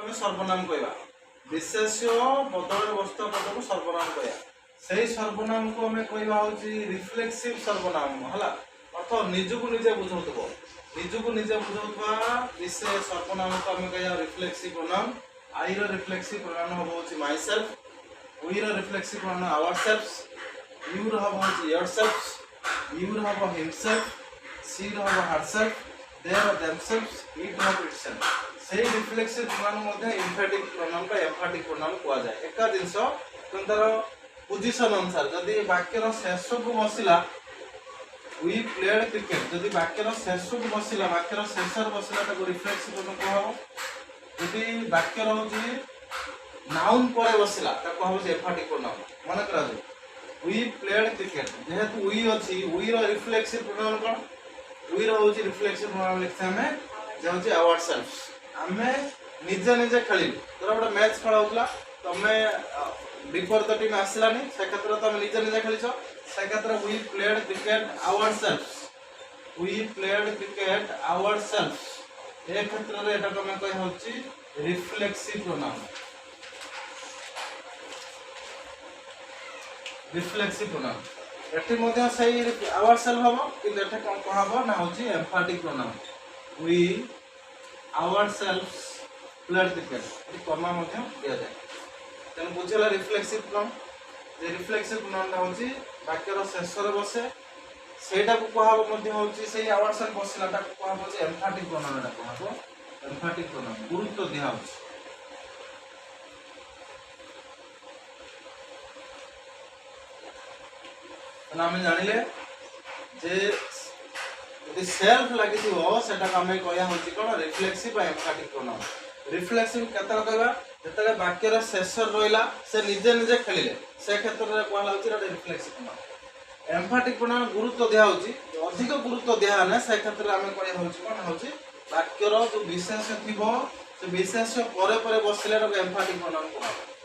आम सर्वनाम कहवा विशेष्य बदल बस्तु पद को सर्वनाम कहवा से सर्वनाम को आम कहवा रिफ्लेक्सिव सर्वनाम है अर्थ निजको निजे बुझाउथबो निजको निजे बुझाउथबा विशेष सर्वनाम को आम कहवा रिफ्लेक्सिव प्रोनाउन आई रो रिफ्लेक्सिव प्रोनाउन होबो माई सेल्फ वी रो reflexive pronoun ourselves you रो होबो योरसेल्फ्स यू रो होबो हिमसेल्फ सी रो होबो हरसेल्फ देयर देमसेल्फ्स इट होबो इटसेल्फ से रिफ्लेक्सिव प्रोनाउन मध्ये एम्फैटिक प्रोनाउन का एम्फैटिक प्रोनाउन कुआ जाए एका जिंस तार पोजीशन अनुसार जदि वाक्यर शेष को बसिला वी प्लेड क्रिकेट जदि वाक्यर शेष को बसिला वाक्यर शेष बसिला ताको रिफ्लेक्सिव प्रोनाउन कहबो जदि वाक्यर होची नाउन पर बसिला ताको होची एम्फैटिक प्रोनाउन मन करा जो वी प्लेड क्रिकेट जेहेतु वी अछि वी रो रिफ्लेक्सिव प्रोनाउन कोन वी रो होची रिफ्लेक्सिव प्रोनाउन लिखते हमें जे होची आवर सेल्फ्स आमे निजे निजे खेल धर गोटे मैच खेल होता तुम विपरीत टीम आसलानी से क्षेत्र तुम निजे निजे खेल से क्षेत्र we played cricket ourselves we played cricket ourselves ए क्षेत्र में एटा तुम कह होची रिफ्लेक्सिव प्रोनाउन रिफ्लेक्सिव प्रोनाउन एठी मध्ये सही आवर सेल्फ हबो कि एठी कोन कहबो ना होची emphatic pronoun we ourselves played cricket ये कमा मध्य दिया जाए तेन बुझेला रिफ्लेक्सिव प्रोनाउन जे रिफ्लेक्सिव प्रोनाउन होची वाक्यर शेष रे बसे सेटा को कहबो मध्य होची सेही ourselves बसिलाटा को कहबो जे एम्फैटिक प्रोनाउन टा कहबो एम्फैटिक प्रोनाउन गुरुत्व दिया होची तो आम जानिले जे यदि सेल्फ लगी सेटा आम कह कौन रिफ्लेक्सिव एम्फैटिक प्रोनाउन रिफ्लेक्सिव केतल कहबा जेतले वाक्यर शेष रहिला से निजे निजे खेलिले से क्षेत्र में कहला होची रिफ्लेक्सिव प्रोनाउन एम्फैटिक प्रोनाउन गुरुत्व दिया होची अधिक गुरुत्व दिया ने से क्षेत्र आम कह होची कोन होची वाक्यर जो विशेष थिबो से विशेष परे परे बसिले एम्फैटिक प्रोनाउन कहबा